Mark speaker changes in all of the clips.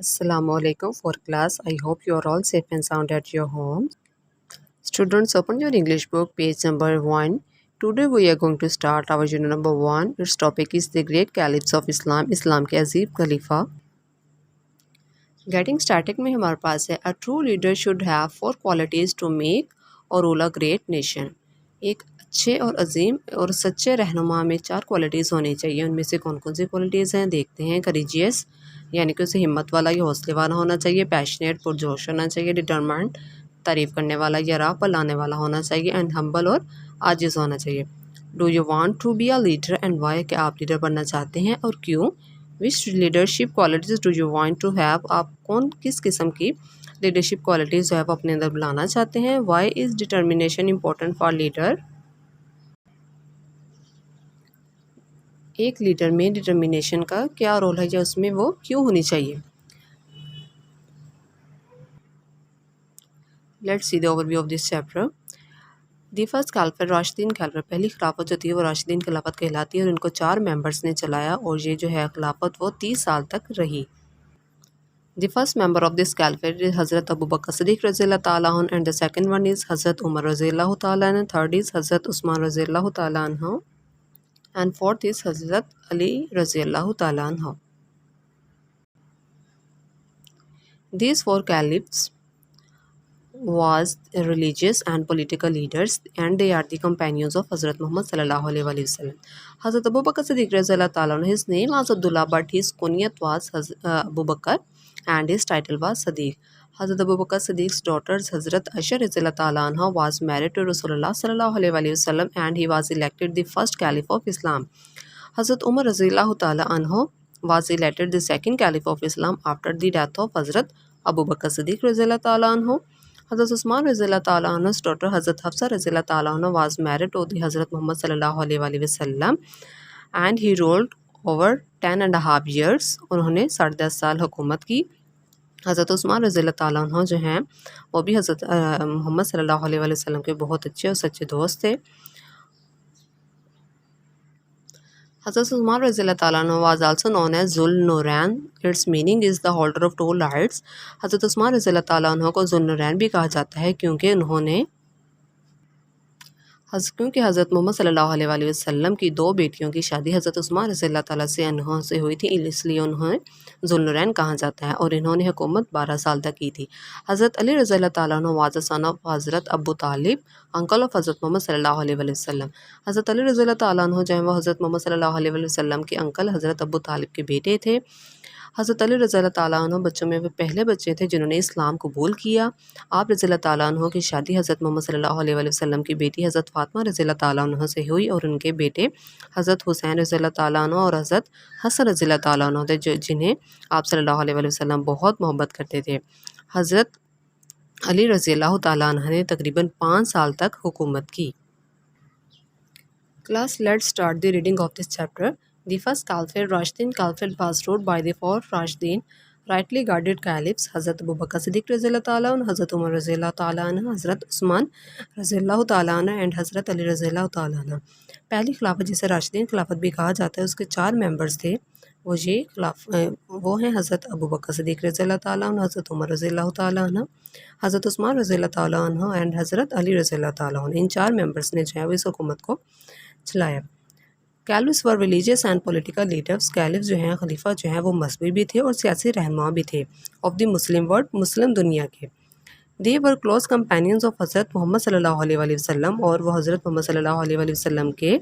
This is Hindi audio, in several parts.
Speaker 1: Assalamualaikum for class. I hope you are all safe and sound at your home. Students, open your English book, page number 1. Today we are going to start our unit number 1. Its topic is the Great Caliphs of Islam, Islam के अजीब खलीफा. Getting started में हमारे पास है A true leader should have 4 qualities to make or rule a great nation. एक अच्छे और अजीम और सच्चे रहनुमा में 4 क्वालिटीज़ होनी चाहिए. उनमें से कौन कौन सी क्वालिटीज़ हैं देखते हैं. करेजियस यानी कि उसे हिम्मत वाला या हौसले वाला होना चाहिए. पैशनेट पुरजोश होना चाहिए. डिटरमाइंड तारीफ़ करने वाला या राह पर लाने वाला होना चाहिए. एंड हम्बल और आजिज़ होना चाहिए. Do you want to be a leader and why, कि आप लीडर बनना चाहते हैं और क्यों. Which leadership qualities do you want to have, आप कौन किस किस्म की लीडरशिप क्वालिटीज़ जो है वो अपने अंदर बुलाना चाहते हैं. Why is determination important for leader, एक लीडर में डिटर्मिनेशन का क्या रोल है या उसमें वो क्यों होनी चाहिए. Let's see the overview of this chapter. The first खिलाफत राशिदीन खिलाफत, पहली खिलाफत जो थी वो राशिदीन खिलाफत कहलाती है और इनको 4 मेंबर्स ने चलाया और ये जो है खिलाफत वो 30 साल तक रही. The first member of this खिलाफत इज हज़रत अबू बकर सिद्दीक़ रज़ियल्लाहु ताला अन्हु and the second one is हज़रत उमर रज़ियल्लाहु ताला अन्हु, थर्ड इज़ हज़रत उस्मान रज़ियल्लाहु ताला अन्हु एंड फोर्थ इज़ हज़रत अली रज़ियल्लाहु ताला अन्हु. These 4 caliphs was religious and political leaders and they are the companions of Hazrat Muhammad sallallahu alaihi wasallam. Hazrat Abu Bakr Siddiq radhiyallahu ta'ala anhu, his name was Abdullah but his kunyat was Abu Bakr and his title was Siddiq. Hazrat Abu Bakr Siddiq's daughter Hazrat Aisha radhiyallahu ta'ala anha was married to Rasulullah sallallahu alaihi wasallam and he was elected the first caliph of Islam. Hazrat Umar radhiyallahu ta'ala anhu was elected the second caliph of Islam after the death of Hazrat Abu Bakr Siddiq radhiyallahu ta'ala anhu. Hazrat Usman Razillah Ta'ala Anhu's daughter Hazrat Hafsa Razillah Ta'ala Anhu was married to the Hazrat Muhammad Sallallahu Alaihi Wasallam and he ruled over 10.5 years. उन्होंने 10.5 साल हुकूमत की. हज़रत उस्मान रज़ियल्लाहु ताला अन्हु जो हैं वो भी हज़रत मोहम्मद सल्लल्लाहु अलैहि वसल्लम के बहुत अच्छे और सच्चे दोस्त थे. Hazrat Usman Razillah Ta'ala Anhu was also known as Zul Nurain. Its meaning is the holder of 2 lights. Hazrat Usman Razillah Ta'ala Anhu को जुल नूरैन भी कहा जाता है क्योंकि हज़रत मोहम्मद सल्लल्लाहु अलैहि वसल्लम की 2 बेटियों की शादी हज़रत उस्मान रज़ियल्लाहु ताला से अन्हु से हुई थी, इसलिए उन्हें जुल नूरैन कहा जाता है और इन्होंने हुकूमत 12 साल तक की थी. हज़रत अली रज़ियल्लाहु ताला अन्हु वाज द सन ऑफ हज़रत अबू तालिब, अंकल ऑफ हज़रत मोहम्मद सल्लल्लाहु अलैहि वसल्लम. हज़रत अली रज़ियल्लाहु ताला अन्हु जो है वो हज़रत मोहम्मद सल्लल्लाहु अलैहि वसल्लम के अंकल हज़रत अबू तालिब के बेटे थे. हज़रत अली रज़ियल्लाहु ताला अन्हु बच्चों में वे पहले बच्चे थे जिन्होंने इस्लाम कबूल किया. आप रज़ियल्लाहु ताला अन्हु की शादी हज़रत मोहम्मद सल्लल्लाहु अलैहि वसल्लम की बेटी हज़रत फ़ातिमा रज़ियल्लाहु ताला अन्हु से हुई और उनके बेटे हज़रत हुसैन रज़ियल्लाहु ताला अन्हु और हज़रत हसन रज़ियल्लाहु ताला अन्हु थे जिन्हें आप सल्लल्लाहु अलैहि वसल्लम बहुत मोहब्बत करते थे. हज़रत अली रज़ियल्लाहु ताला अन्हु ने तकरीबन 5 साल तक हुकूमत की. Class, let's start the reading of this chapter. The first Caliphate, Rashidin Caliphate, was ruled by the 4 Rashidin, rightly guarded caliphs, Hazrat Abu Bakr Siddiq Razillah Ta'ala Anhu, Hazrat Umar Razillah Ta'ala Anhu, Hazrat Usman Razillah Ta'ala Anhu and Hazrat Ali Razillah Ta'ala Anhu. पहली खिलाफत जिसे राशिदीन खिलाफत भी कहा जाता है उसके 4 मेंबर्स थे. वो हैं हज़रत अबू बकर सिद्दीक़ रज़ियल्लाहु ताला अन्हु, हज़रत उमर रज़ियल्लाहु ताला अन्हु, हज़रत उस्मान रज़ियल्लाहु ताला अन्हु एंड हज़रत अली रज़ियल्लाहु ताला अन्हु. इन 4 मेंबर्स ने जो है वो इस हुकूमत को चलाया. Caliphs were religious and political leaders, caliphs जो हैं खलीफा जो हैं वो मजहबी भी थे और सियासी रहनुमा भी थे. ऑफ द मुस्लिम वर्ल्ड, मुस्लिम दुनिया के. दे वर क्लोज कंपेनियंस ऑफ हज़रत मोहम्मद सल्लल्लाहु अलैहि वसल्लम, और वह हज़रत मोहम्मद सल्लल्लाहु अलैहि वसल्लम के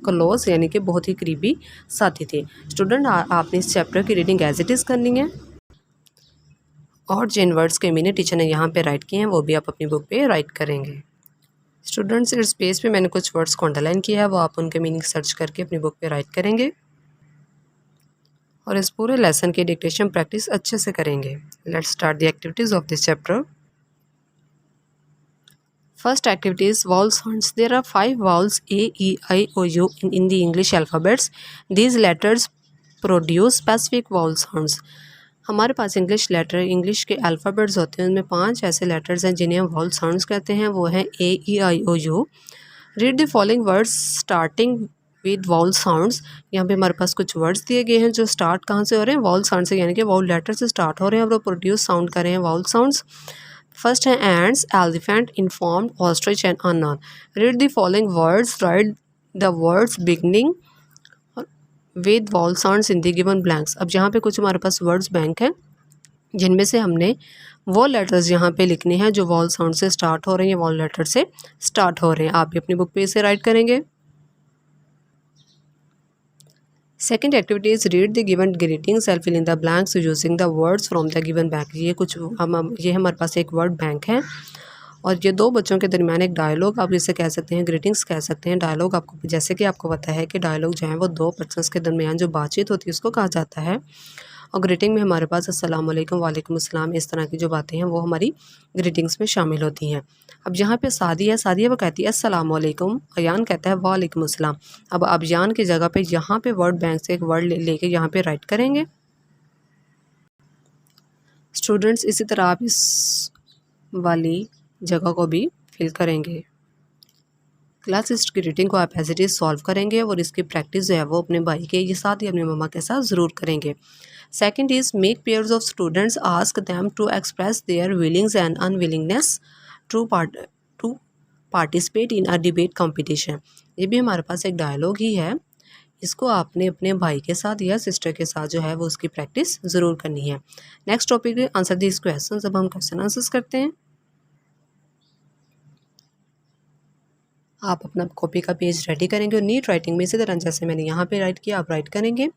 Speaker 1: क्लोज यानी कि बहुत ही करीबी साथी थे. स्टूडेंट, आपने इस चैप्टर की रीडिंग एज इट इज़ करनी है और जिन वर्ड्स के मीनिंग टीचर ने यहाँ पे राइट किए हैं वो भी आप अपनी बुक पे राइट करेंगे. स्टूडेंट्स, इस पेज पे मैंने कुछ वर्ड्स को अंडरलाइन किया है, वो आप उनके मीनिंग सर्च करके अपनी बुक पे राइट करेंगे और इस पूरे लेसन की डिक्टेशन प्रैक्टिस अच्छे से करेंगे. Let's start the activities of this chapter. First activity is vowel sounds. There are 5 vowels A, E, I, O, U in the English alphabets. These letters produce specific vowel sounds. हमारे पास इंग्लिश के अल्फ़ाबेट्स होते हैं, उनमें 5 ऐसे लेटर्स हैं जिन्हें हम वॉल साउंड्स कहते हैं. वो हैं A, E, I, O, U. Read the following words starting with vowel sounds. यहाँ पे हमारे पास कुछ वर्ड्स दिए गए हैं जो स्टार्ट कहाँ से हो रहे हैं, वाउल साउंड से, यानी कि वाउल लेटर से स्टार्ट हो रहे हैं और वो प्रोड्यूस साउंड कर रहे हैं वाउल साउंड्स। फर्स्ट है ends, elephant, informed, ostrich and unknown. Read the following words, right the words beginning with vowel sounds in the given blanks. अब यहाँ पे कुछ हमारे पास वर्ड्स बैंक हैं जिनमें से हमने वो लेटर्स यहाँ पे लिखने हैं जो वॉल साउंड से स्टार्ट हो रहे हैं, वॉल लेटर से स्टार्ट हो रहे हैं। आप भी अपनी बुक पे इसे राइट करेंगे। Second activity is read the given greetings and fill in the blanks using the words from the given bank. ये हमारे पास एक वर्ड बैंक है और ये दो बच्चों के दरमियान एक डायलॉग आप इसे कह सकते हैं, ग्रीटिंग्स कह सकते हैं। डायलॉग आपको, जैसे कि आपको पता है कि डायलॉग जो है वो दो पर्सन्स के दरमियान जो बातचीत होती है उसको कहा जाता है। और ग्रीटिंग में हमारे पास अस्सलाम वालेकुम, वालेकुम अस्सलाम, इस तरह की जो बातें हैं वो हमारी ग्रीटिंग्स में शामिल होती हैं। अब यहाँ पे सादिया वो कहती है अस्सलाम वालेकुम, अयान कहता है वालेकुम अस्सलाम। अब अबयान की जगह पे यहाँ पे वर्ड बैंक से एक वर्ड लेके यहाँ पे राइट करेंगे। स्टूडेंट्स इसी तरह आप इस वाली जगह को भी फिल करेंगे। क्लास इस ग्रीटिंग को आप एज इट इज़ सॉल्व करेंगे और इसकी प्रैक्टिस जो है वो अपने भाई के साथ ही अपने मम्मा के साथ ज़रूर करेंगे। Second is make pairs of students, ask them to express their willings and unwillingness to participate in a debate competition. ये भी हमारे पास एक डायलॉग ही है, इसको आपने अपने भाई के साथ या सिस्टर के साथ जो है वो उसकी प्रैक्टिस ज़रूर करनी है। नेक्स्ट टॉपिक है आंसर दिस क्वेश्चन। अब हम क्वेश्चन आंसर्स करते हैं। आप अपना कॉपी का पेज रेडी करेंगे और नीट राइटिंग में इसी तरह जैसे मैंने यहाँ पे राइट किया आप राइट करेंगे।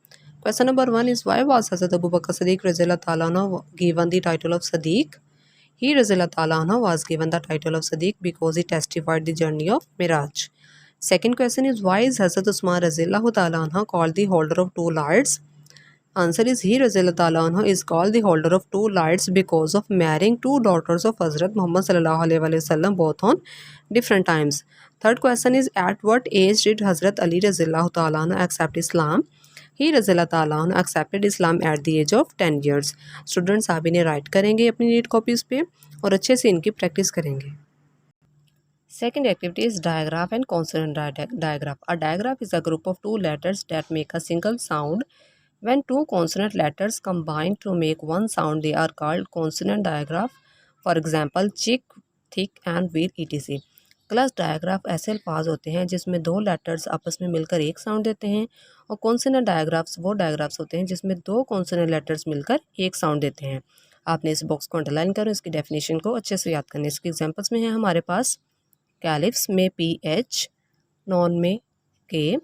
Speaker 1: Question number 1 is why was हज़रत अबू बकर सिद्दीक रज़ियल्लाहु ताला अन्हु given the title of Siddiq. He रज़ियल्लाहु ताला अन्हु was given the title of Siddiq because he testified the journey of Miraj. Second question is why is हज़रत उस्मान रज़ियल्लाहु ताला अन्हु called the holder of two lights. Answer is he रज़ियल्लाहु ताला अन्हु is called the holder of two lights because of marrying two daughters of हज़रत मोहम्मद सल्लल्लाहु अलैहि वसल्लम both on different times. Third question is at what age did Hazrat Ali Razillahu Ta'ala anhu accept Islam? He Razillahu Ta'ala anhu accepted Islam at the age of 10 years. Students आप इन्हें राइट करेंगे अपनी नीट कॉपीज़ पे और अच्छे से इनकी प्रैक्टिस करेंगे। Second activity is digraph and consonant digraph. A digraph is a group of two letters that make a single sound. When two consonant letters combine to make one sound, they are called consonant digraph. For example, chick, thick and wheel etc. Class digraph ऐसे अल्फाज होते हैं जिसमें दो लेटर्स आपस में मिलकर एक साउंड देते हैं और कॉन्सोनेंट डायग्राफ्स वो डायग्राफ्स होते हैं जिसमें दो कॉन्सोनेंट लेटर्स मिलकर एक साउंड देते हैं। आपने इस बॉक्स को अंडरलाइन करो, इसकी डेफिनेशन को अच्छे से याद करने। इसके एग्जांपल्स में है हमारे पास कैलिप्स में PH, नॉन में K,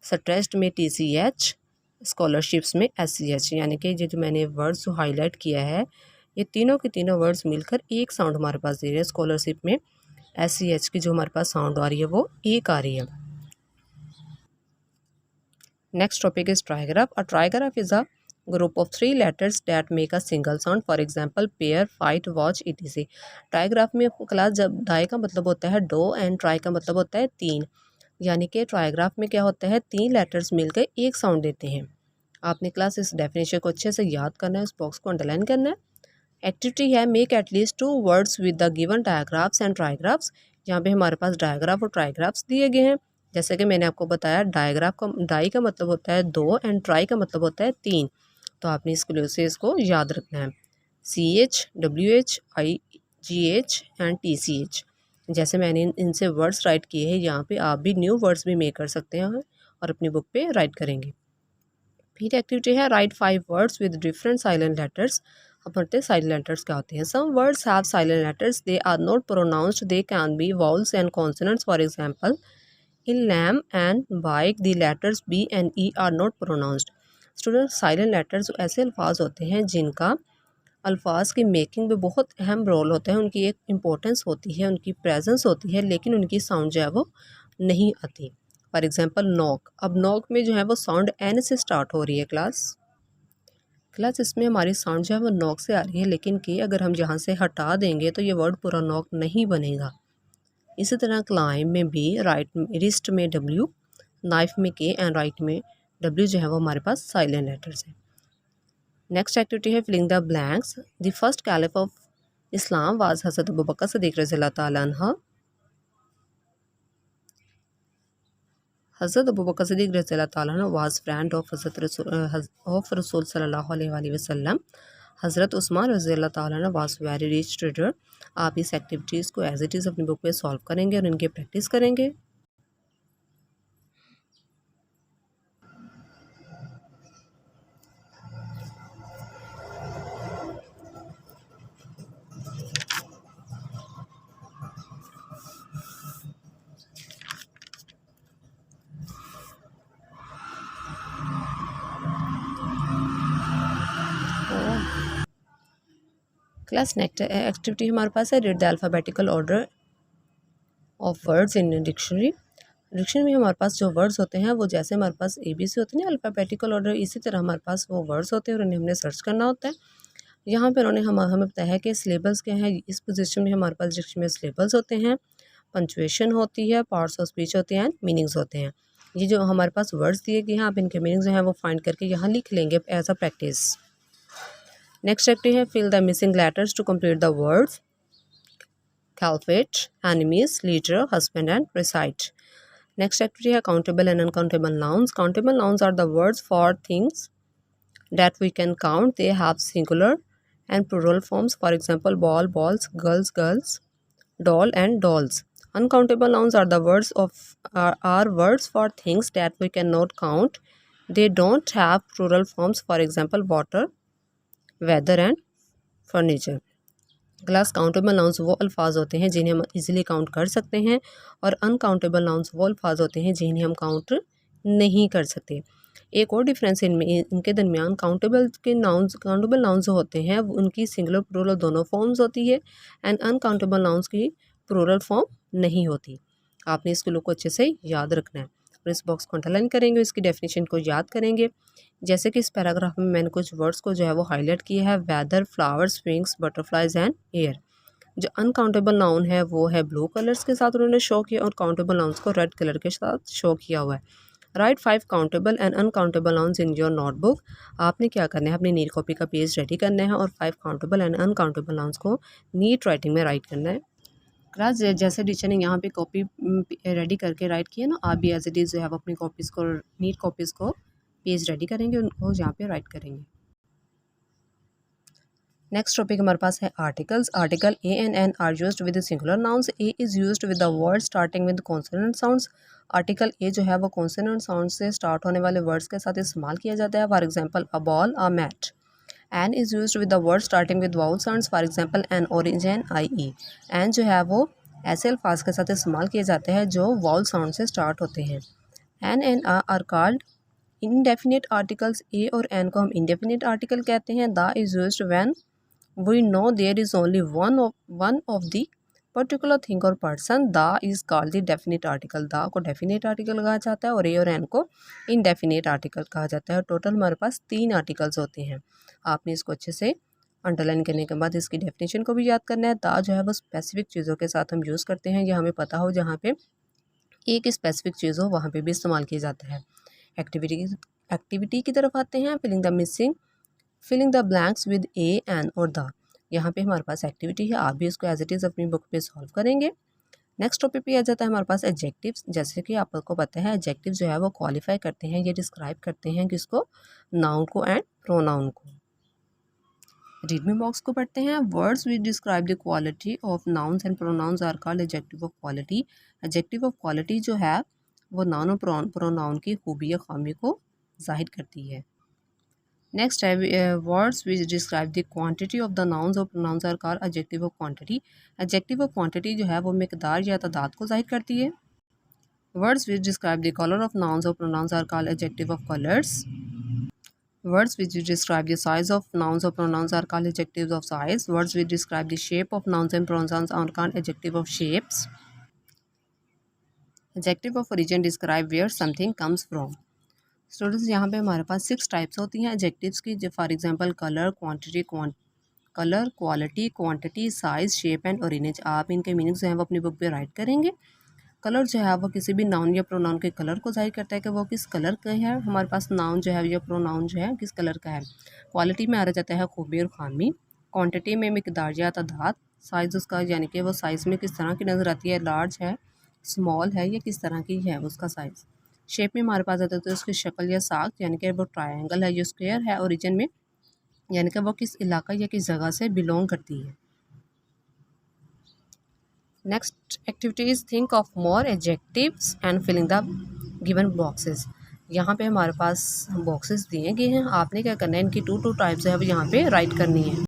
Speaker 1: स्ट्रेस्ड में TCH, स्कॉलरशिप्स में SCH। यानी कि ये जो मैंने वर्ड्स जो हाईलाइट किया है ये तीनों के तीनों वर्ड्स मिलकर एक साउंड हमारे पास दे रहे हैं। स्कॉलरशिप में SCH की जो हमारे पास साउंड आ रही है वो एक आ रही है। Next topic is trigraph. A trigraph is a group of three letters that make a single sound. For example pair, fight, watch etc. Trigraph में क्लास जब डाई का मतलब होता है दो एंड ट्राई का मतलब होता है तीन, यानी कि ट्राइग्राफ में क्या होता है तीन लेटर्स मिलकर एक साउंड देते हैं। आपने क्लास इस डेफिनेशन को अच्छे से याद करना है, उस बॉक्स को अंडरलाइन करना है। एक्टिविटी है make at least 2 words with the given digraphs and trigraphs. यहाँ पे हमारे पास डायग्राफ और ट्राइग्राफ्स दिए गए हैं। जैसे कि मैंने आपको बताया डायग्राफ का डाई का मतलब होता है दो एंड ट्राई का मतलब होता है तीन, तो आपने से इसको याद रखना है। CH, WH, IGH and TCH। जैसे मैंने इनसे वर्ड्स राइट किए हैं, यहाँ पे आप भी न्यू वर्ड्स भी मेक कर सकते हैं और अपनी बुक पे राइट करेंगे। फिर एक्टिविटी है write 5 words with different silent letters. अब पढ़ते हैं साइलेंट लेटर्स क्या होते हैं। Some words have silent letters, they are not pronounced, they can be vowels and consonants. For example in lamb and bike the letters B and E are not pronounced. Students silent letters ऐसे अल्फाज होते हैं जिनका अल्फाज की मेकिंग में बहुत अहम रोल होता है, उनकी एक इम्पोर्टेंस होती है, उनकी प्रेजेंस होती है, लेकिन उनकी साउंड जो है वो नहीं आती। For example knock. अब नॉक में जो है वो साउंड N से स्टार्ट हो रही है क्लास इसमें हमारी साउंड जो है वो नॉक से आ रही है, लेकिन कि अगर हम यहाँ से हटा देंगे तो ये वर्ड पूरा नॉक नहीं बनेगा। इसी तरह क्लाइम में भी राइट रिस्ट में W, नाइफ में K एंड राइट में W जो है वो हमारे पास साइलेंट लेटर्स है। नेक्स्ट एक्टिविटी है filling the blanks. The first caliph of Islam was हज़रत अबू बकर सिद्दीक रज़ियल्लाहु ताला अन्हु। हज़रत अबू बकर सिद्दीक़ रज़ियल्लाहु ताला अन्हु वाज फ्रेंड ऑफ रसूल सल्लल्लाहु अलैहि वसल्लम। हज़रत उस्मान रज़ियल्लाहु ताला अन्हु वाज वेरी रिच ट्रेडर। आप इस एक्टिविटीज़ को एज इट इज़ अपनी बुक पे सॉल्व करेंगे और इनकी प्रैक्टिस करेंगे। क्लास नेक्स्ट एक्टिविटी हमारे पास है read the alphabetical order of words in dictionary. Dictionary में हमारे पास जो वर्ड्स होते हैं वो जैसे हमारे पास ABC होते हैं ना अल्फ़ाबेटिकल ऑर्डर, इसी तरह हमारे पास वो वर्ड्स होते हैं और उन्हें हमने सर्च करना होता है। यहाँ पर उन्होंने हमें बताया है कि सिलेबल्स क्या हैं। इस पोजीशन में हमारे पास डिक्शनरी में सिलेबल्स होते हैं, पंक्चुएशन होती है, पार्ट्स ऑफ स्पीच होते हैं, मीनिंग्स होते हैं। ये जो हमारे पास वर्ड्स दिए गए हैं आप इनके मीनिंग्स जो हैं वो फाइंड करके यहाँ लिख लेंगे as a practice. Next activity है fill the missing letters to complete the words calculate, enemies, leader, husband and recite. Next activity है countable and uncountable nouns. Countable nouns are the words for things that we can count. They have singular and plural forms. For example, ball, balls, girls, girls, doll and dolls. Uncountable nouns are the words are words for things that we cannot count. They don't have plural forms. For example, water, weather and furniture. Class countable nouns वो अल्फाज होते हैं जिन्हें हम इजीली काउंट कर सकते हैं और अनकाउंटेबल नाउन्स वो अल्फाज होते हैं जिन्हें हम काउंट नहीं कर सकते। एक और डिफरेंस इनके दरमियान काउंटेबल नाउन्स जो होते हैं उनकी सिंगुलर प्लूरल दोनों फॉर्म्स होती है एंड अनकाउंटेबल नाउन्स की प्लूरल फॉर्म नहीं होती। आपने इस को अच्छे से याद रखना है और इस बॉक्स को अंडरलाइन करेंगे, इसकी डेफिनेशन को याद करेंगे। जैसे कि इस पैराग्राफ में मैंने कुछ वर्ड्स को जो है वो हाईलाइट किया है, weather, flowers, wings, butterflies and air. जो अनकाउंटेबल नाउन है वो है ब्लू कलर्स के साथ उन्होंने शो किया और काउंटेबल नाउन्स को रेड कलर के साथ शो किया हुआ है। Write 5 countable and uncountable nouns in your notebook. आपने क्या करना है, अपनी नीट कॉपी का पेज रेडी करना है और 5 काउंटेबल एंड अनकाउंटेबल नाउन्स को नीट राइटिंग में राइट करना है। क्लास जैसे टीचर ने यहाँ पे कॉपी रेडी करके राइट किया ना, आप भी एज इट इज़ जो है अपनी कॉपीज़ को नीट कॉपीज़ को पेज रेडी करेंगे, उनको यहाँ पे राइट करेंगे। नेक्स्ट टॉपिक हमारे पास है articles. Article a and an are used with singular nouns. A is used with the word starting with consonant sounds. Article a जो है वो कॉन्सोनेंट साउंड से स्टार्ट होने वाले वर्ड्स के साथ इस्तेमाल किया जाता है। For example a ball, a mat. An is used with the word starting with vowel sounds. For example an orange and I E. An जो है वो ऐसे अल्फाज के साथ इस्तेमाल किए जाते हैं जो वाउल साउंड से स्टार्ट होते हैं। An and are called indefinite articles. A और एन को हम इनडेफिनिट आर्टिकल कहते हैं। The is used when we know there is only one of the particular thing or person. The is called the definite article. the को definite article कहा जाता है और a और n को indefinite article कहा जाता है। टोटल हमारे पास 3 आर्टिकल्स होते हैं। आपने इसको अच्छे से अंडरलाइन करने के बाद इसकी डेफिनेशन को भी याद करना है। द जो है वो स्पेसिफिक चीज़ों के साथ हम यूज़ करते हैं, यह हमें पता हो जहाँ पे एक स्पेसिफिक चीज़ हो वहाँ पे भी इस्तेमाल किया जाता है। एक्टिविटी की तरफ आते हैं। Filling the blanks with a an और द। यहाँ पे हमारे पास एक्टिविटी है, आप भी इसको एज इट इज़ अपनी बुक पे सॉल्व करेंगे। नेक्स्ट टॉपिक पे आ जाता है हमारे पास एडजेक्टिव्स। जैसे कि आपको पता है एडजेक्टिव जो है वो क्वालिफाई करते हैं, ये डिस्क्राइब करते हैं किसको, नाउन को एंड प्रोनाउन को। रीड मी बॉक्स को पढ़ते हैं। Words which describe the quality of nouns and pronouns are called adjective of quality. Adjective of quality जो है वो नाउन और प्रोनाउन की खूबी या खामी को जाहिर करती है। नेक्स्ट है words which describe the quantity of the nouns और pronouns are called adjective of quantity. Adjective of quantity जो है वो मिकदार या तादाद को जाहिर करती है। Words which describe the colour of nouns और pronouns are called adjective of colours. Words which describe the size of nouns और pronouns are called adjectives of size. Words which describe the shape of nouns and pronouns are called adjective of shapes. Adjective of origin describe where something comes from. Students यहाँ पे हमारे पास 6 टाइप्स होती हैं एडजेक्टिव्स की। For example colour, quality, quantity, size, shape and origin. आप इनके मीनिंग्स जो हैं वो अपनी बुक पे राइट करेंगे। कलर जो है वो किसी भी नाउन या प्रोनाउन के कलर को जाहिर करता है कि वो किस कलर का है। हमारे पास नाउन जो है या प्रोनाउन जो है किस कलर का है। क्वालिटी में आ जाता है खूबी और खामी। क्वांटिटी में मिकदार या तादाद। साइज़ उसका यानी कि वो साइज़ में किस तरह की नज़र आती है, लार्ज है, स्मॉल है या किस तरह की है उसका साइज़। शेप में हमारे पास आता है तो उसकी शक्ल या साख, यानी कि वो ट्रायंगल है, जो स्क्वायर है, ओरिजिन में यानी कि वो किस इलाका या किस जगह से बिलोंग करती है। Next activity is think of more adjectives and filling the given boxes. यहाँ पे हमारे पास बॉक्सेस दिए गए हैं, आपने क्या करना है, इनकी टू टाइप्स है वो यहाँ पे राइट करनी है।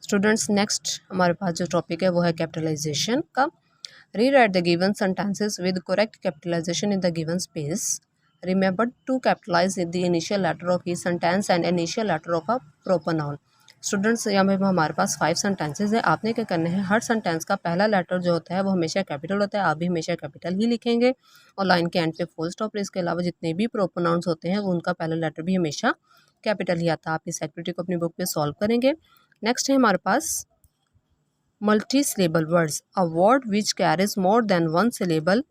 Speaker 1: स्टूडेंट्स नेक्स्ट हमारे पास जो टॉपिक है वो है कैपिटलाइजेशन का। Rewrite the given sentences with correct capitalization in the given space. Remember to capitalize the initial letter of each sentence and initial letter of a proper noun. Students यहाँ पे हमारे पास 5 सेंटेंसेस है, आपने क्या करना है, हर सेंटेंस का पहला लेटर जो होता है वो हमेशा कैपिटल होता है, आप भी हमेशा कैपिटल ही लिखेंगे और लाइन के एंड पे फुल स्टॉप। इसके अलावा जितने भी प्रॉपर नाउन्स होते हैं वो उनका पहला लेटर भी हमेशा कैपिटल ही आता है। आप इस एक्टिविटी को अपनी बुक पे सॉल्व करेंगे। नेक्स्ट है हमारे पास multi syllable words. A word which carries more than one syllable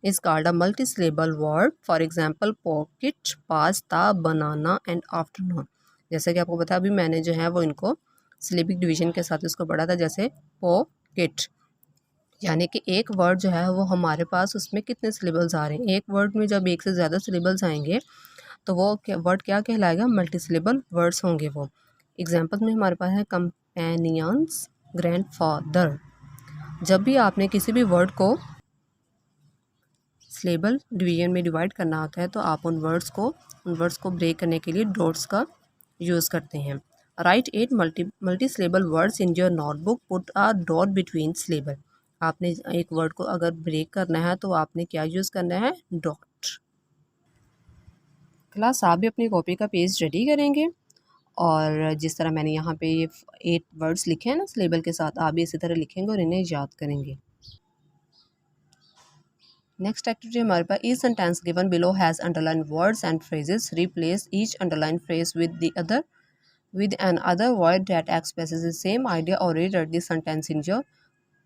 Speaker 1: is called a multi-syllable word. For example, pocket, pasta, banana and afternoon. जैसे कि आपको पता है, अभी मैंने जो है वो इनको सिलेबिक डिवीजन के साथ इसको पढ़ा था। जैसे pocket यानी कि एक वर्ड जो है वो हमारे पास उसमें कितने सिलेबल्स आ रहे हैं। एक वर्ड में जब एक से ज़्यादा सिलेबल्स आएंगे तो वो वर्ड क्या कहलाएगा, मल्टी सिलेबल वर्ड्स होंगे वो। एग्जाम्पल में हमारे पास है कंपेनियंस, ग्रैंडफादर। जब भी आपने किसी भी वर्ड को सिलेबल डिवीजन में डिवाइड करना होता है तो आप उन वर्ड्स को ब्रेक करने के लिए डॉट्स का यूज़ करते हैं। Right 8 multi syllable words in your notebook, put a dot between syllable. आपने एक वर्ड को अगर ब्रेक करना है तो आपने क्या यूज़ करना है, डॉट। क्लास आप भी अपनी कॉपी का पेज रेडी करेंगे और जिस तरह मैंने यहाँ पे ये 8 वर्ड्स लिखे हैं ना सिलेबल के साथ, आप भी इसी तरह लिखेंगे और इन्हें याद करेंगे। नेक्स्ट एक्टिविटी हमारे पास each sentence given below has underline words and phrases. Replace each underline phrase with another word that expresses the same idea और rewrite this sentence in your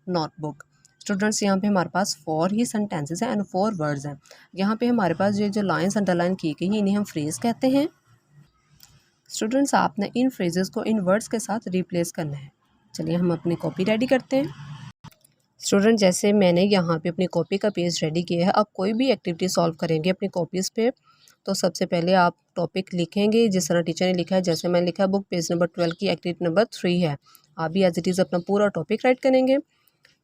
Speaker 1: notebook. Students यहाँ पे हमारे पास 4 ही सेंटेंसेस हैं एंड 4 वर्ड्स हैं। यहाँ पे हमारे पास ये जो लाइंस अंडरलाइन की गई हैं इन्हें हम फ्रेज कहते हैं। स्टूडेंट्स आपने इन फ्रेजेस को इन वर्ड्स के साथ रिप्लेस करना है। चलिए हम अपनी कॉपी रेडी करते हैं। स्टूडेंट जैसे मैंने यहाँ पे अपनी कॉपी का पेज रेडी किया है, अब कोई भी एक्टिविटी सॉल्व करेंगे अपनी कॉपीज़ पे तो सबसे पहले आप टॉपिक लिखेंगे जिस तरह टीचर ने लिखा है। जैसे मैंने लिखा है बुक पेज नंबर 12 की एक्टिविटी नंबर 3 है, आप भी एज इट इज़ अपना पूरा टॉपिक राइट करेंगे।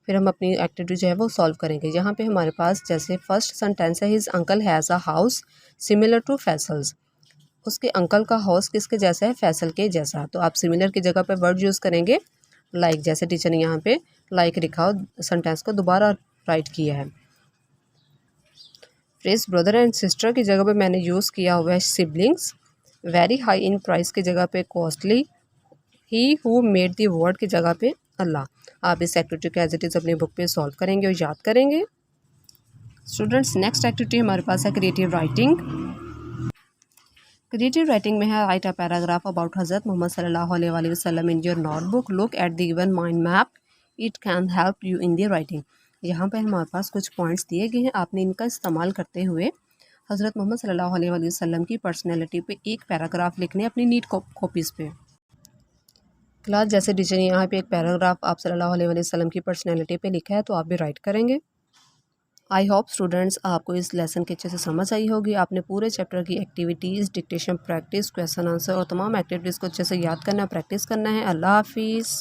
Speaker 1: फिर हम अपनी एक्टिविटी जो है वो सॉल्व करेंगे। यहाँ पे हमारे पास जैसे फर्स्ट सेंटेंस है, his uncle has a house similar to castles. उसके अंकल का हाउस किसके जैसा है, फैसल के जैसा। तो आप सिमिलर की जगह पे वर्ड यूज़ करेंगे लाइक, जैसे टीचर ने यहाँ पे लाइक लिखा हो, सेंटेंस को दोबारा राइट किया है। फ्रेज ब्रदर एंड सिस्टर की जगह पे मैंने यूज़ किया हुआ है siblings. Very high in price की जगह पे costly. He who made the word की जगह पे अल्लाह। आप इस एक्टिविटी को एज इट इज़ अपनी बुक पे सॉल्व करेंगे और याद करेंगे। स्टूडेंट्स नेक्स्ट एक्टिविटी हमारे पास है क्रिएटिव राइटिंग। क्रिएटिव राइटिंग में है राइट अ पैराग्राफ अबाउट हज़रत मोहम्मद सल्लल्लाहु अलैहि वसल्लम इन your notebook, look at the given mind map, it can help you in the writing. यहाँ पर हमारे पास कुछ पॉइंट्स दिए गए हैं, आपने इनका इस्तेमाल करते हुए हज़रत मोहम्मद सल्लल्लाहु अलैहि वसल्लम की पर्सनैलिटी पे एक पैराग्राफ लिखने अपनी नीट कॉपीज़ पे। क्लास जैसे टीचर ने यहाँ पे एक पैराग्राफ आप सल्लल्लाहु अलैहि वसल्लम की पर्सनैलिटी पे लिखा है तो आप भी राइट करेंगे। आई होप स्टूडेंट्स आपको इस लेसन के अच्छे से समझ आई होगी। आपने पूरे चैप्टर की activities, dictation practice, question answer और तमाम एक्टिविटीज़ को अच्छे से याद करना, प्रैक्टिस करना है। अल्लाह हाफिज़।